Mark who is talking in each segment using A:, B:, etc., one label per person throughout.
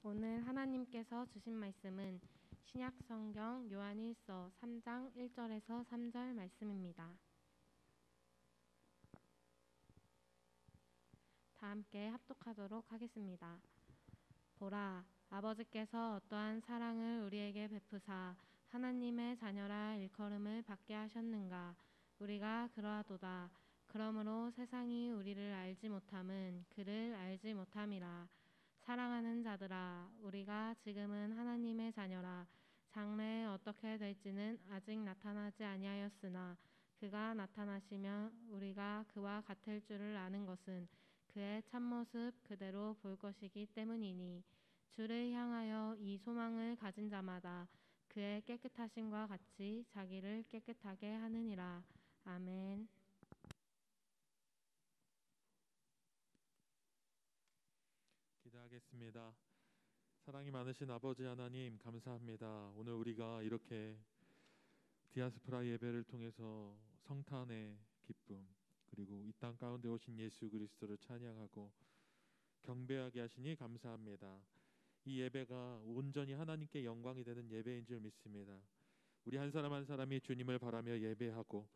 A: 오늘 하나님께서 주신 말씀은 신약 성경 요한일서 3장 1절에서 3절 말씀입니다. 다 함께 합독하도록 하겠습니다. 보라, 아버지께서 어떠한 사랑을 우리에게 베푸사 하나님의 자녀라 일컬음을 받게 하셨는가. 우리가 그러하도다. 그러므로 세상이 우리를 알지 못함은 그를 알지 못함이라. 사랑하는 자들아, 우리가 지금은 하나님의 자녀라. 장래에 어떻게 될지는 아직 나타나지 아니하였으나 그가 나타나시면 우리가 그와 같을 줄을 아는 것은 그의 참모습 그대로 볼 것이기 때문이니, 주를 향하여 이 소망을 가진 자마다 그의 깨끗하심과 같이 자기를 깨끗하게 하느니라. 아멘.
B: 기도하겠습니다. 사랑이 많으신 아버지 하나님, 감사합니다. 오늘 우리가 이렇게 디아스포라 예배를 통해서 성탄의 기쁨, 그리고 이 땅 가운데 오신 예수 그리스도를 찬양하고 경배하게 하시니 감사합니다. 이 예배가 온전히 하나님께 영광이 되는 예배인 줄 믿습니다. 우리 한 사람 한 사람이 주님을 바라며 예배하고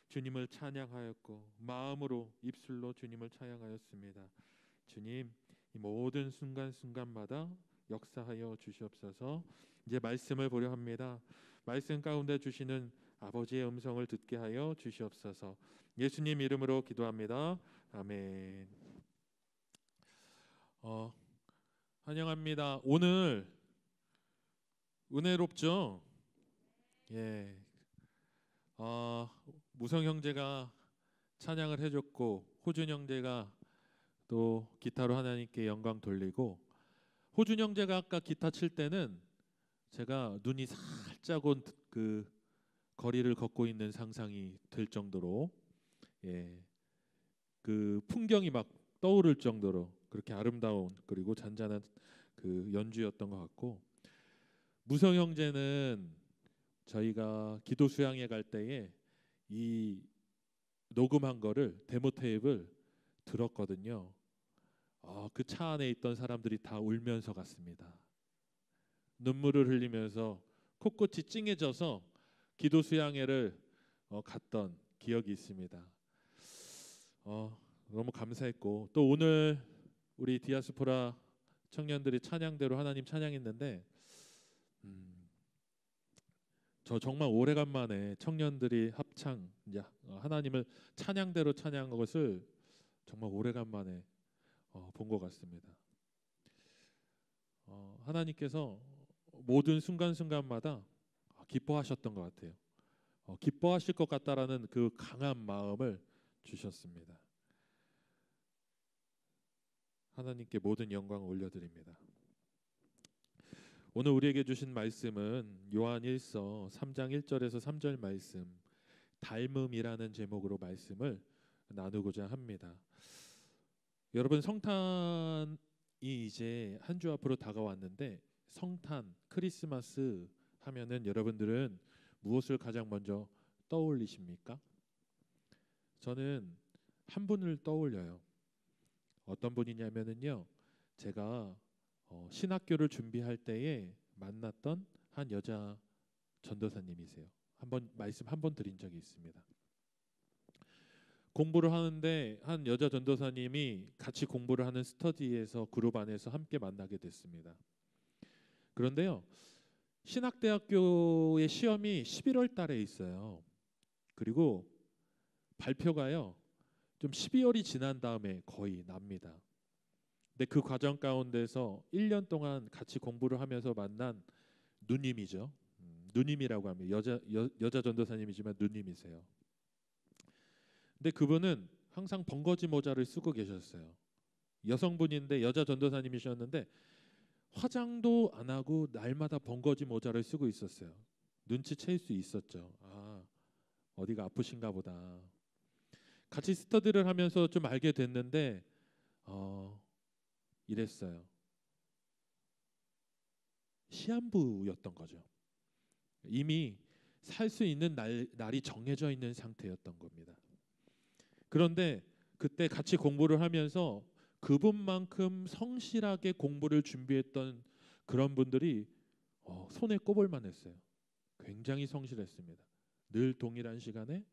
B: 주님을 찬양하였고 마음으로 입술로 주님을 찬양하였습니다. 주님, 이 모든 순간순간마다 역사하여 주시옵소서. 이제 말씀을 보려 합니다. 말씀 가운데 주시는 아버지의 음성을 듣게 하여 주시옵소서. 예수님 이름으로 기도합니다. 아멘. 환영합니다. 오늘 은혜롭죠? 예. 무성 형제가 찬양을 해줬고 호준 형제가 또 기타로 하나님께 영광 돌리고, 호준 형제가 아까 기타 칠 때는 제가 눈이 살짝 온 그 거리를 걷고 있는 상상이 될 정도로, 그 풍경이 막 떠오를 정도로 그렇게 아름다운 그리고 잔잔한 그 연주였던 것 같고, 무성 형제는 저희가 기도 수양회 갈 때에 이 녹음한 거를 데모 테이프를 들었거든요. 그 차 안에 있던 사람들이 다 울면서 갔습니다. 눈물을 흘리면서 코끝이 찡해져서 기도 수양회를 갔던 기억이 있습니다. 너무 감사했고, 또 오늘 우리 디아스포라 청년들이 찬양대로 하나님 찬양했는데, 저 정말 오래간만에 청년들이 합창 하나님을 찬양대로 찬양한 것을 정말 오래간만에 본 것 같습니다. 하나님께서 모든 순간순간마다 기뻐하셨던 것 같아요. 기뻐하실 것 같다라는 그 강한 마음을 주셨습니다. 하나님께 모든 영광을 올려드립니다. 오늘 우리에게 주신 말씀은 요한일서 3장 1절에서 3절 말씀, 닮음이라는 제목으로 말씀을 나누고자 합니다. 여러분, 성탄이 이제 한 주 앞으로 다가왔는데, 성탄, 크리스마스 하면은 여러분들은 무엇을 가장 먼저 떠올리십니까? 저는 한 분을 떠올려요. 어떤 분이냐면은요, 제가 신학교를 준비할 때에 만났던 한 여자 전도사님이세요. 말씀 한 번 드린 적이 있습니다. 공부를 하는데 한 여자 전도사님이 같이 공부를 하는 스터디에서 그룹 안에서 함께 만나게 됐습니다. 그런데요, 신학대학교의 시험이 11월 달에 있어요. 그리고 발표가요, 좀 12월이 지난 다음에 거의 납니다. 근데 그 과정 가운데서 1년 동안 같이 공부를 하면서 만난 누님이죠. 누님이라고 합니다. 여자 전도사님이지만 누님이세요. 근데 그분은 항상 번거지 모자를 쓰고 계셨어요. 여성분인데 여자 전도사님이셨는데 화장도 안 하고 날마다 번거지 모자를 쓰고 있었어요. 눈치챌 수 있었죠. 어디가 아프신가 보다. 같이 스터디를 하면서 좀 알게 됐는데 이랬어요. 시한부였던 거죠. 이미 살 수 있는 날이 정해져 있는 상태였던 겁니다. 그런데 그때 같이 공부를 하면서 그분만큼 성실하게 공부를 준비했던 그런 분들이 손에 꼽을 만했어요. 굉장히 성실했습니다. 늘 동일한 시간에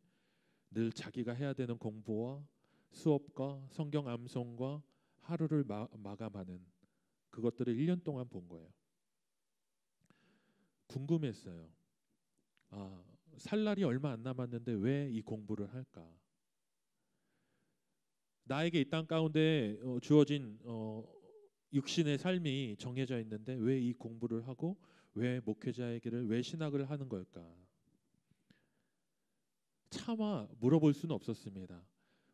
B: 늘 자기가 해야 되는 공부와 수업과 성경 암송과 하루를 마감하는 그것들을 1년 동안 본 거예요. 궁금했어요. 살 날이 얼마 안 남았는데 왜 이 공부를 할까? 나에게 이 땅 가운데 주어진 육신의 삶이 정해져 있는데 왜 이 공부를 하고 왜 목회자의 길을 왜 신학을 하는 걸까? 차마 물어볼 수는 없었습니다.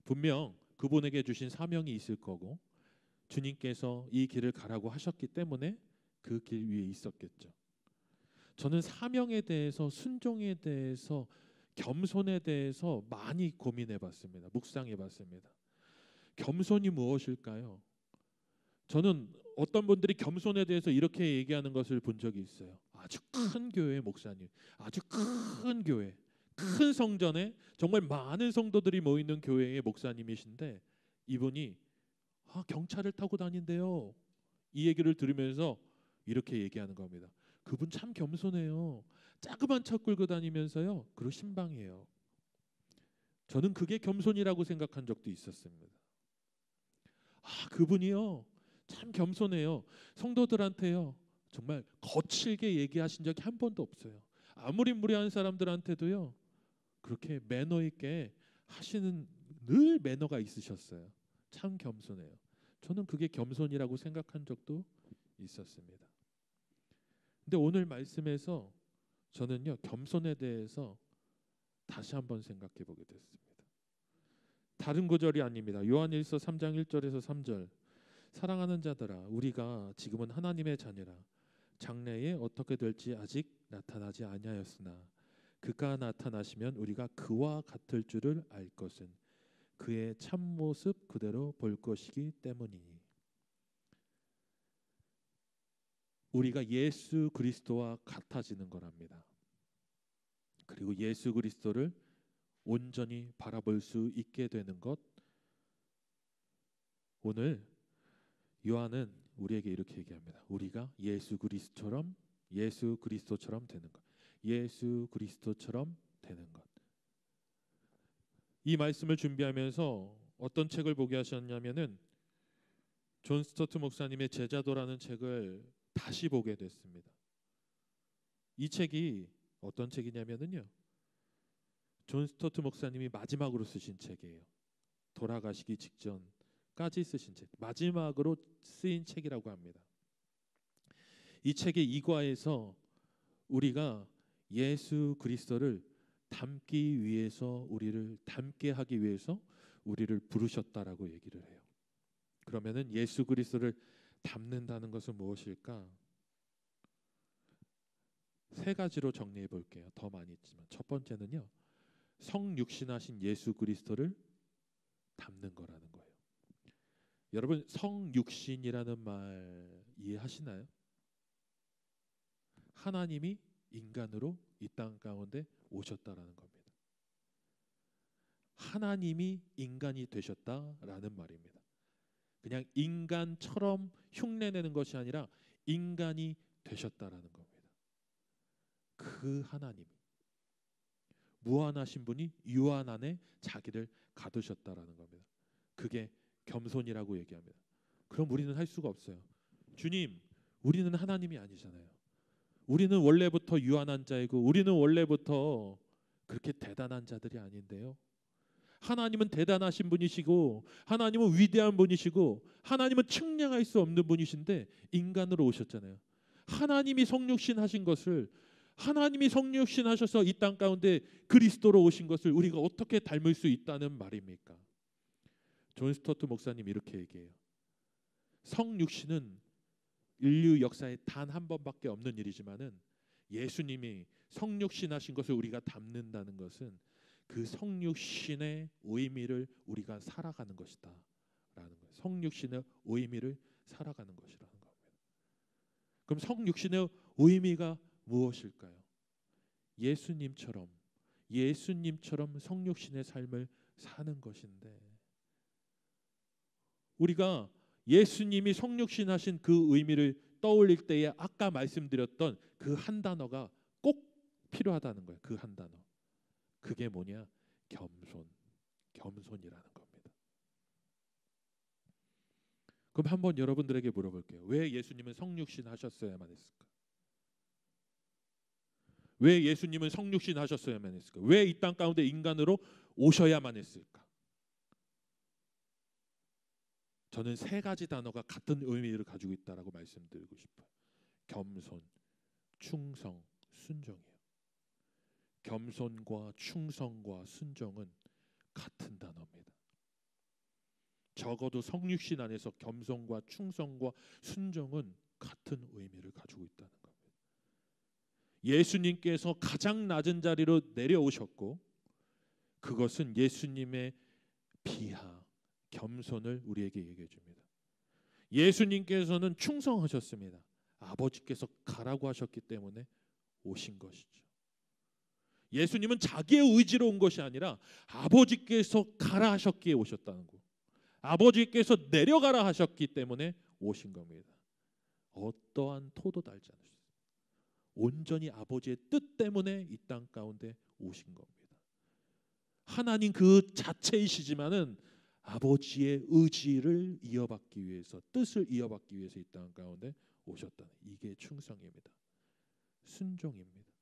B: 분명 그분에게 주신 사명이 있을 거고 주님께서 이 길을 가라고 하셨기 때문에 그 길 위에 있었겠죠. 저는 사명에 대해서, 순종에 대해서, 겸손에 대해서 많이 고민해 봤습니다. 묵상해 봤습니다. 겸손이 무엇일까요? 저는 어떤 분들이 겸손에 대해서 이렇게 얘기하는 것을 본 적이 있어요. 아주 큰 교회의 목사님, 아주 큰 교회, 큰 성전에 정말 많은 성도들이 모이는 교회의 목사님이신데 이분이 경차를 타고 다닌대요. 이 얘기를 들으면서 이렇게 얘기하는 겁니다. 그분 참 겸손해요. 자그만 차 끌고 다니면서요. 그리고 신방이에요. 저는 그게 겸손이라고 생각한 적도 있었습니다. 그분이요. 참 겸손해요. 성도들한테요. 정말 거칠게 얘기하신 적이 한 번도 없어요. 아무리 무례한 사람들한테도요. 그렇게 매너 있게 하시는 늘 매너가 있으셨어요. 참 겸손해요. 저는 그게 겸손이라고 생각한 적도 있었습니다. 근데 오늘 말씀에서 저는요 겸손에 대해서 다시 한번 생각해 보게 됐습니다. 다른 구절이 아닙니다. 요한일서 3장 1절에서 3절. 사랑하는 자들아 우리가 지금은 하나님의 자녀라. 장래에 어떻게 될지 아직 나타나지 아니하였으나 그가 나타나시면 우리가 그와 같을 줄을 알 것은 그의 참모습 그대로 볼 것이기 때문이니. 우리가 예수 그리스도와 같아지는 거랍니다. 그리고 예수 그리스도를 온전히 바라볼 수 있게 되는 것. 오늘 요한은 우리에게 이렇게 얘기합니다. 우리가 예수 그리스도처럼 되는 것. 예수 그리스도처럼 되는 것. 이 말씀을 준비하면서 어떤 책을 보게 하셨냐면은 존 스토트 목사님의 제자도라는 책을 다시 보게 됐습니다. 이 책이 어떤 책이냐면은요. 존 스토트 목사님이 마지막으로 쓰신 책이에요. 돌아가시기 직전까지 쓰신 책. 마지막으로 쓰인 책이라고 합니다. 이 책의 2과에서 우리가 예수 그리스도를 닮기 위해서 우리를 닮게 하기 위해서 우리를 부르셨다라고 얘기를 해요. 그러면은 예수 그리스도를 닮는다는 것은 무엇일까? 세 가지로 정리해 볼게요. 더 많이 있지만 첫 번째는요. 성육신하신 예수 그리스도를 닮는 거라는 거예요. 여러분 성육신이라는 말 이해하시나요? 하나님이 인간으로 이 땅 가운데 오셨다라는 겁니다. 하나님이 인간이 되셨다라는 말입니다. 그냥 인간처럼 흉내내는 것이 아니라 인간이 되셨다라는 겁니다. 그 하나님이 무한하신 분이 유한 안에 자기를 가두셨다라는 겁니다. 그게 겸손이라고 얘기합니다. 그럼 우리는 할 수가 없어요. 주님, 우리는 하나님이 아니잖아요. 우리는 원래부터 유한한 자이고 우리는 원래부터 그렇게 대단한 자들이 아닌데요. 하나님은 대단하신 분이시고 하나님은 위대한 분이시고 하나님은 측량할 수 없는 분이신데 인간으로 오셨잖아요. 하나님이 성육신 하신 것을 하나님이 성육신 하셔서 이 땅 가운데 그리스도로 오신 것을 우리가 어떻게 닮을 수 있다는 말입니까? 존 스토트 목사님 이렇게 얘기해요. 성육신은 인류 역사에 단 한 번밖에 없는 일이지만은 예수님이 성육신 하신 것을 우리가 닮는다는 것은 그 성육신의 의미를 우리가 살아가는 것이다 라는 거예요. 성육신의 의미를 살아가는 것이라는 겁니다. 그럼 성육신의 의미가 무엇일까요? 예수님처럼 성육신의 삶을 사는 것인데 우리가 예수님이 성육신 하신 그 의미를 떠올릴 때에 아까 말씀드렸던 그 한 단어가 꼭 필요하다는 거예요. 그 한 단어. 그게 뭐냐? 겸손이라는 겁니다. 그럼 한번 여러분들에게 물어볼게요. 왜 예수님은 성육신 하셨어야만 했을까? 왜 예수님은 성육신 하셨어야만 했을까? 왜 이 땅 가운데 인간으로 오셔야만 했을까? 저는 세 가지 단어가 같은 의미를 가지고 있다라고 말씀드리고 싶어요. 겸손, 충성, 순종이에요. 겸손과 충성과 순종은 같은 단어입니다. 적어도 성육신 안에서 겸손과 충성과 순종은 같은 의미를 가지고 있다는 겁니다. 예수님께서 가장 낮은 자리로 내려오셨고 그것은 예수님의 비하, 겸손을 우리에게 얘기해 줍니다. 예수님께서는 충성하셨습니다. 아버지께서 가라고 하셨기 때문에 오신 것이죠. 예수님은 자기의 의지로 온 것이 아니라 아버지께서 가라 하셨기에 오셨다는 거. 아버지께서 내려가라 하셨기 때문에 오신 겁니다. 어떠한 토도 달지 않으셨어요. 온전히 아버지의 뜻 때문에 이 땅 가운데 오신 겁니다. 하나님 그 자체이시지만은 아버지의 의지를 이어받기 위해서, 뜻을 이어받기 위해서 이 땅 가운데 오셨다는, 이게 충성입니다. 순종입니다.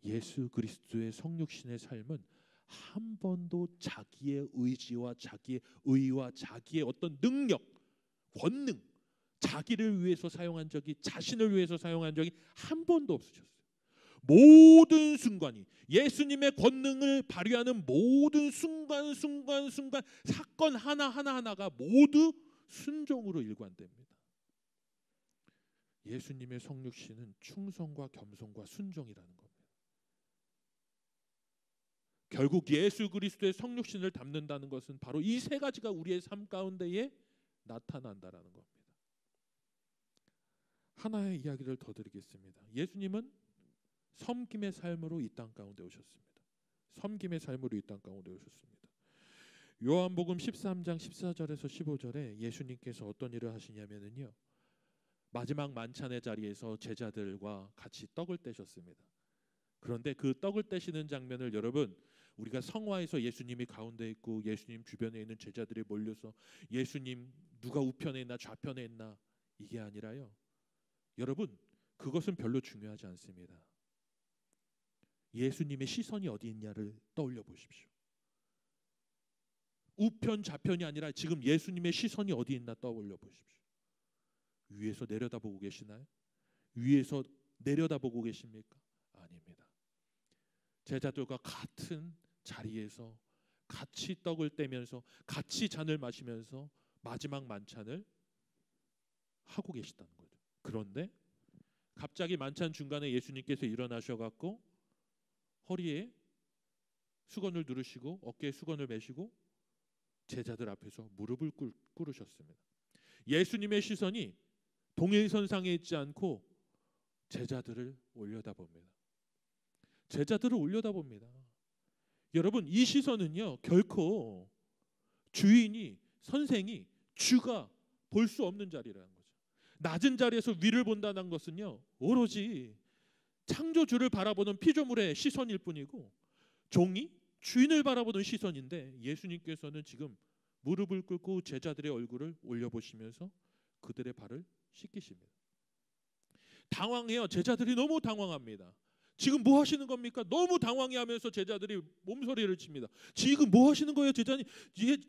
B: 예수 그리스도의 성육신의 삶은 한 번도 자기의 의지와 자기의 의와 자기의 어떤 능력, 권능, 자기를 위해서 사용한 적이, 자신을 위해서 사용한 적이 한 번도 없으셨어요. 모든 순간이 예수님의 권능을 발휘하는 모든 순간 사건 하나하나가 모두 순종으로 일관됩니다. 예수님의 성육신은 충성과 겸손과 순종이라는 겁니다. 결국 예수 그리스도의 성육신을 담는다는 것은 바로 이 세 가지가 우리의 삶 가운데에 나타난다라는 겁니다. 하나의 이야기를 더 드리겠습니다. 예수님은 섬김의 삶으로 이 땅 가운데 오셨습니다. 섬김의 삶으로 이 땅 가운데 오셨습니다. 요한복음 13장 14절에서 15절에 예수님께서 어떤 일을 하시냐면요, 마지막 만찬의 자리에서 제자들과 같이 떡을 떼셨습니다. 그런데 그 떡을 떼시는 장면을 여러분, 우리가 성화에서 예수님이 가운데 있고 예수님 주변에 있는 제자들이 몰려서 예수님 누가 우편에 있나 좌편에 있나, 이게 아니라요, 여러분 그것은 별로 중요하지 않습니다. 예수님의 시선이 어디 있냐를 떠올려 보십시오. 우편 좌편이 아니라 지금 예수님의 시선이 어디 있나 떠올려 보십시오. 위에서 내려다보고 계시나요? 위에서 내려다보고 계십니까? 아닙니다. 제자들과 같은 자리에서 같이 떡을 떼면서 같이 잔을 마시면서 마지막 만찬을 하고 계시다는 거죠. 그런데 갑자기 만찬 중간에 예수님께서 일어나셔갖고 허리에 수건을 두르시고 어깨에 수건을 매시고 제자들 앞에서 무릎을 꿇으셨습니다. 예수님의 시선이 동일선상에 있지 않고 제자들을 올려다봅니다. 제자들을 올려다봅니다. 여러분, 이 시선은요, 결코 주인이, 선생이, 주가 볼 수 없는 자리라는 거죠. 낮은 자리에서 위를 본다는 것은요, 오로지 창조주를 바라보는 피조물의 시선일 뿐이고 종이 주인을 바라보는 시선인데, 예수님께서는 지금 무릎을 꿇고 제자들의 얼굴을 올려보시면서 그들의 발을 씻기십니다. 당황해요. 제자들이 너무 당황합니다. 지금 뭐 하시는 겁니까? 너무 당황해하면서 제자들이 몸소리를 칩니다. 지금 뭐 하시는 거예요, 제자님?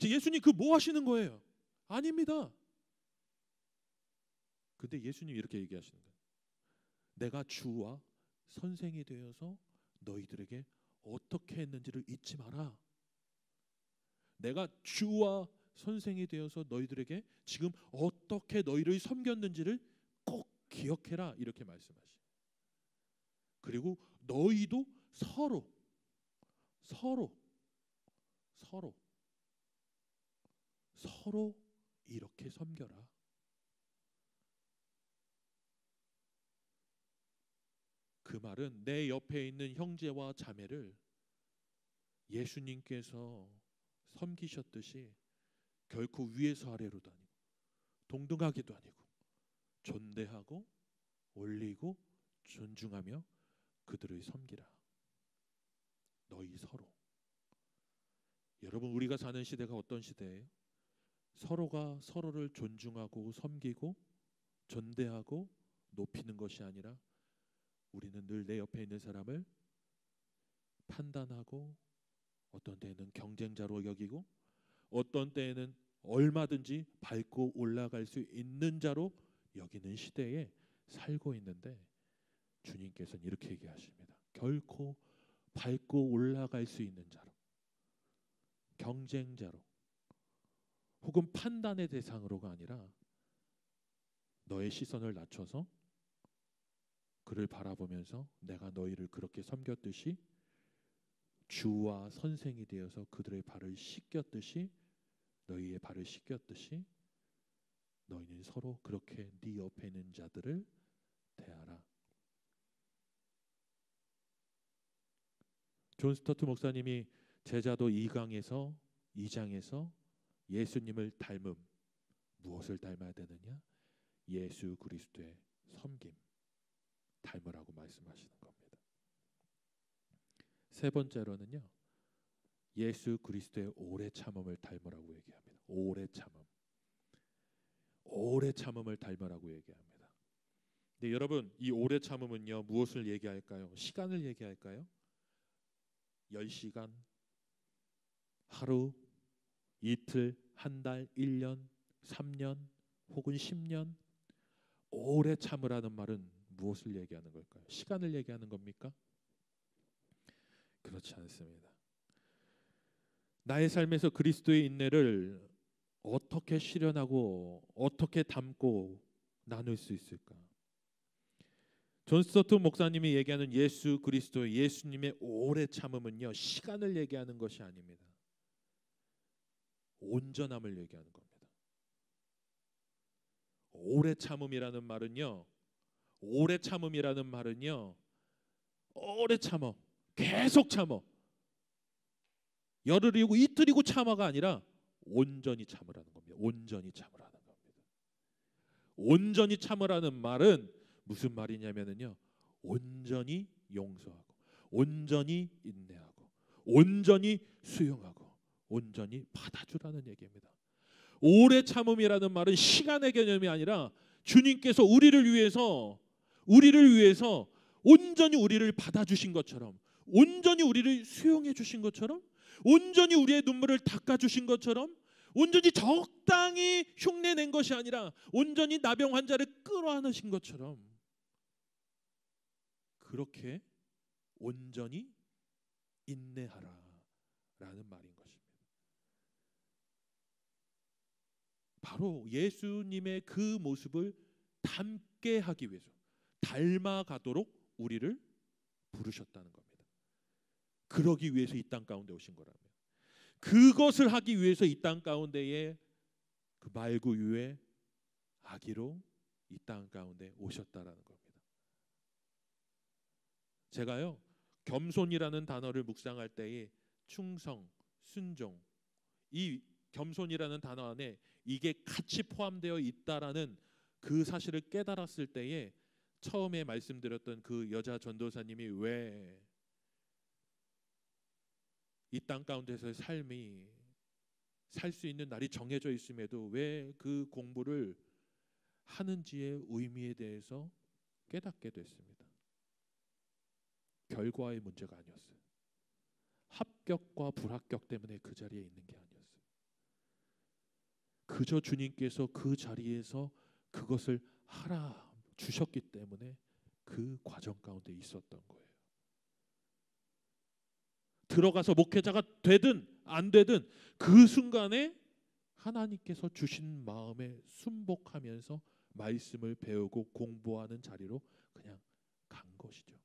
B: 예수님 그 뭐 하시는 거예요? 아닙니다. 근데 예수님이 이렇게 얘기하시는 거예요. 내가 주와 선생이 되어서 너희들에게 어떻게 했는지를 잊지 마라. 내가 주와 선생이 되어서 너희들에게 지금 어떻게 너희를 섬겼는지를 꼭 기억해라, 이렇게 말씀하시죠. 그리고 너희도 서로 이렇게 섬겨라. 그 말은 내 옆에 있는 형제와 자매를 예수님께서 섬기셨듯이 결코 위에서 아래로도 아니고 동등하게도 아니고 존대하고 올리고 존중하며 그들을 섬기라. 너희 서로. 여러분, 우리가 사는 시대가 어떤 시대예요? 서로가 서로를 존중하고 섬기고 존대하고 높이는 것이 아니라 우리는 늘 내 옆에 있는 사람을 판단하고 어떤 때에는 경쟁자로 여기고 어떤 때에는 얼마든지 밟고 올라갈 수 있는 자로 여기는 시대에 살고 있는데, 주님께서는 이렇게 얘기하십니다. 결코 밟고 올라갈 수 있는 자로, 경쟁자로 혹은 판단의 대상으로가 아니라 너의 시선을 낮춰서 그를 바라보면서 내가 너희를 그렇게 섬겼듯이 주와 선생이 되어서 그들의 발을 씻겼듯이 너희의 발을 씻겼듯이 너희는 서로 그렇게 네 옆에 있는 자들을 대하라. 존 스토트 목사님이 제자도 2장에서 예수님을 닮음, 무엇을 닮아야 되느냐? 예수 그리스도의 섬김 닮으라고 말씀하시는 겁니다. 세 번째로는요, 예수 그리스도의 오래 참음을 닮으라고 얘기합니다. 오래 참음을 닮으라고 얘기합니다. 근데 여러분, 이 오래 참음은요, 무엇을 얘기할까요? 시간을 얘기할까요? 10시간, 하루, 이틀, 한 달, 1년, 3년 혹은 10년? 오래 참으라는 말은 무엇을 얘기하는 걸까요? 시간을 얘기하는 겁니까? 그렇지 않습니다. 나의 삶에서 그리스도의 인내를 어떻게 실현하고 어떻게 담고 나눌 수 있을까? 존 스토트 목사님이 얘기하는 예수 그리스도의 예수님의 오래 참음은요, 시간을 얘기하는 것이 아닙니다. 온전함을 얘기하는 겁니다. 오래 참음이라는 말은요, 오래 참어, 계속 참어, 열흘이고 이틀이고 참아가 아니라 온전히 참으라는 겁니다. 온전히 참으라는 말은 무슨 말이냐면요, 온전히 용서하고, 온전히 인내하고, 온전히 수용하고, 온전히 받아주라는 얘기입니다. 오래 참음이라는 말은 시간의 개념이 아니라 주님께서 우리를 위해서 온전히 우리를 받아주신 것처럼, 온전히 우리를 수용해 주신 것처럼, 온전히 우리의 눈물을 닦아주신 것처럼, 온전히 적당히 흉내낸 것이 아니라 온전히 나병 환자를 끌어안으신 것처럼 그렇게 온전히 인내하라 라는 말인 것입니다. 바로 예수님의 그 모습을 닮게 하기 위해서, 닮아가도록 우리를 부르셨다는 겁니다. 그러기 위해서 이 땅 가운데 오신 거라면, 그것을 하기 위해서 이 땅 가운데에 그 말구유의 아기로 이 땅 가운데 오셨다라는 겁니다. 제가요, 겸손이라는 단어를 묵상할 때에 충성, 순종, 이 겸손이라는 단어 안에 이게 같이 포함되어 있다라는 그 사실을 깨달았을 때에 처음에 말씀드렸던 그 여자 전도사님이 왜 이 땅 가운데서의 삶이 살 수 있는 날이 정해져 있음에도 왜 그 공부를 하는지의 의미에 대해서 깨닫게 됐습니다. 결과의 문제가 아니었어요. 합격과 불합격 때문에 그 자리에 있는 게 아니었어요. 그저 주님께서 그 자리에서 그것을 하라 주셨기 때문에 그 과정 가운데 있었던 거예요. 들어가서 목회자가 되든 안 되든 그 순간에 하나님께서 주신 마음에 순복하면서 말씀을 배우고 공부하는 자리로 그냥 간 것이죠.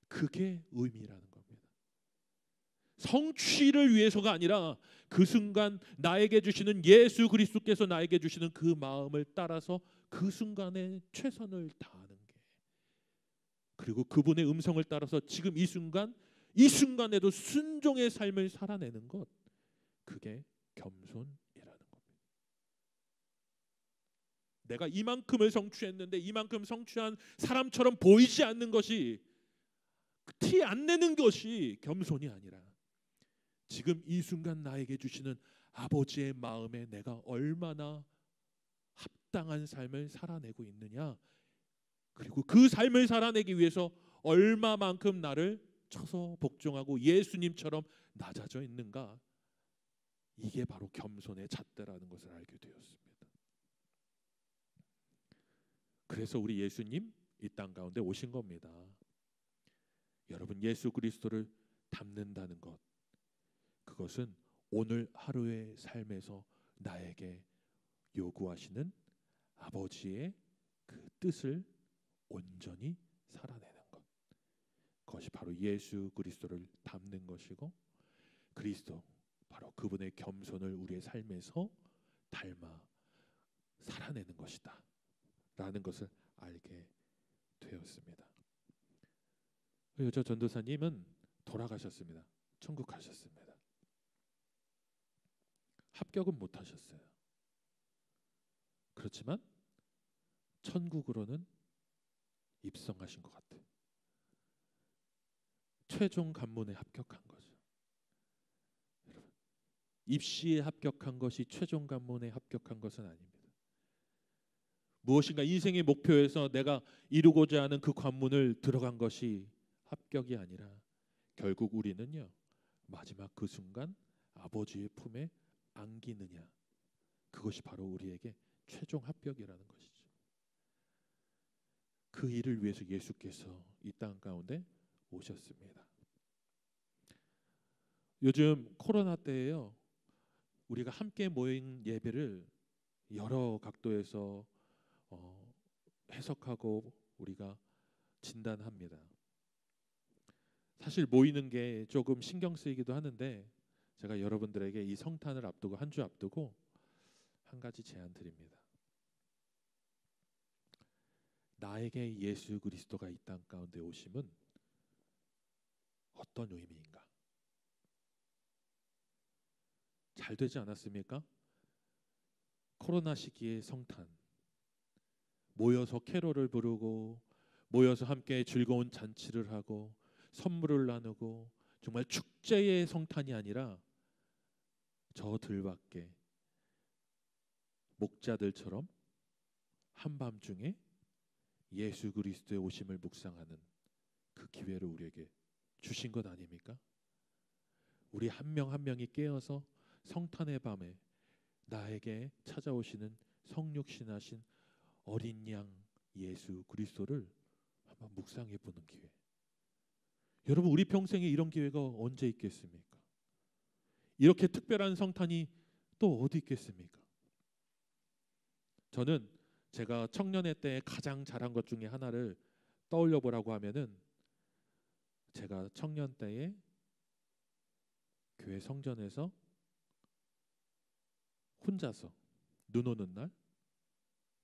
B: 그게 의미라는 겁니다. 성취를 위해서가 아니라 그 순간 나에게 주시는 예수 그리스도께서 나에게 주시는 그 마음을 따라서 그 순간에 최선을 다하는 게, 그리고 그분의 음성을 따라서 지금 이 순간에도 순종의 삶을 살아내는 것, 그게 겸손이라는 겁니다. 내가 이만큼을 성취했는데 이만큼 성취한 사람처럼 보이지 않는 것이, 티 안 내는 것이 겸손이 아니라 지금 이 순간 나에게 주시는 아버지의 마음에 내가 얼마나 합당한 삶을 살아내고 있느냐, 그리고 그 삶을 살아내기 위해서 얼마만큼 나를 쳐서 복종하고 예수님처럼 낮아져 있는가, 이게 바로 겸손의 잣대라는 것을 알게 되었습니다. 그래서 우리 예수님 이 땅 가운데 오신 겁니다. 여러분, 예수 그리스도를 닮는다는 것, 그것은 오늘 하루의 삶에서 나에게 요구하시는 아버지의 그 뜻을 온전히 살아내는 것, 그것이 바로 예수 그리스도를 닮는 것이고, 그리스도 바로 그분의 겸손을 우리의 삶에서 닮아 살아내는 것이다 라는 것을 알게 되었습니다. 여자 전도사님은 돌아가셨습니다. 천국 가셨습니다. 합격은 못 하셨어요. 그렇지만 천국으로는 입성하신 것 같아요. 최종 관문에 합격한 거죠. 여러분, 입시에 합격한 것이 최종 관문에 합격한 것은 아닙니다. 무엇인가 인생의 목표에서 내가 이루고자 하는 그 관문을 들어간 것이 합격이 아니라, 결국 우리는요, 마지막 그 순간 아버지의 품에 안기느냐, 그것이 바로 우리에게 최종 합격이라는 것이죠. 그 일을 위해서 예수께서 이 땅 가운데 오셨습니다. 요즘 코로나 때에요, 우리가 함께 모인 예배를 여러 각도에서 해석하고 우리가 진단합니다. 사실 모이는 게 조금 신경 쓰이기도 하는데, 제가 여러분들에게 이 성탄을 앞두고, 한 주 앞두고 한 가지 제안 드립니다. 나에게 예수 그리스도가 이 땅 가운데 오심은 어떤 의미인가? 잘 되지 않았습니까? 코로나 시기의 성탄, 모여서 캐롤을 부르고, 모여서 함께 즐거운 잔치를 하고, 선물을 나누고, 정말 축제의 성탄이 아니라 저들밖에 목자들처럼 한밤중에 예수 그리스도의 오심을 묵상하는 그 기회를 우리에게 주신 것 아닙니까? 우리 한 명 한 명이 깨어서 성탄의 밤에 나에게 찾아오시는 성육신하신 어린 양 예수 그리스도를 한번 묵상해 보는 기회. 여러분, 우리 평생에 이런 기회가 언제 있겠습니까? 이렇게 특별한 성탄이 또 어디 있겠습니까? 저는 제가 청년회 때 가장 잘한 것 중에 하나를 떠올려 보라고 하면은, 제가 청년 때에 교회 성전에서 혼자서 눈 오는 날,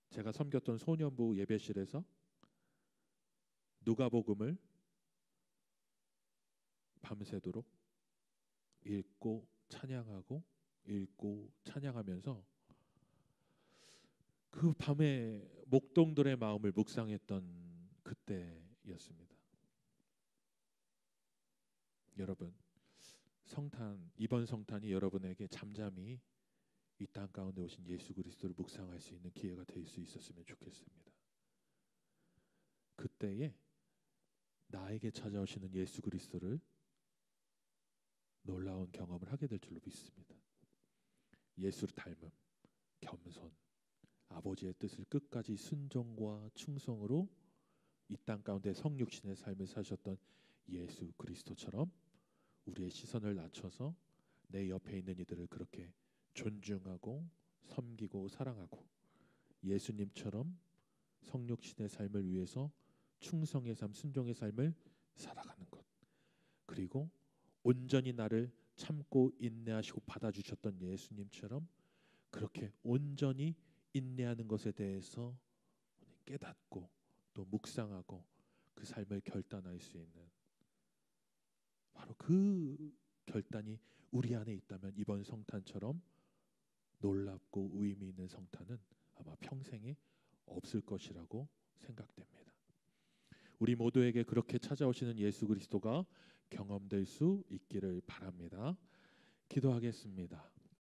B: 제가 섬겼던 소년부 예배실에서 누가복음을 밤새도록 읽고 찬양하고 읽고 찬양하면서 그 밤에 목동들의 마음을 묵상했던 그때였습니다. 여러분, 성탄, 이번 성탄이 여러분에게 잠잠히 이 땅 가운데 오신 예수 그리스도를 묵상할 수 있는 기회가 될 수 있었으면 좋겠습니다. 그때에 나에게 찾아오시는 예수 그리스도를 놀라운 경험을 하게 될 줄로 믿습니다. 예수를 닮음, 겸손, 아버지의 뜻을 끝까지 순종과 충성으로 이 땅 가운데 성육신의 삶을 사셨던 예수 그리스도처럼 우리의 시선을 낮춰서 내 옆에 있는 이들을 그렇게 존중하고 섬기고 사랑하고, 예수님처럼 성육신의 삶을 위해서 충성의 삶, 순종의 삶을 살아가는 것, 그리고 온전히 나를 참고 인내하시고 받아주셨던 예수님처럼 그렇게 온전히 인내하는 것에 대해서 깨닫고 또 묵상하고 그 삶을 결단할 수 있는, 바로 그 결단이 우리 안에 있다면 이번 성탄처럼 놀랍고 의미 있는 성탄은 아마 평생에 없을 것이라고 생각됩니다. 우리 모두에게 그렇게 찾아오시는 예수 그리스도가 경험될 수 있기를 바랍니다. 기도하겠습니다.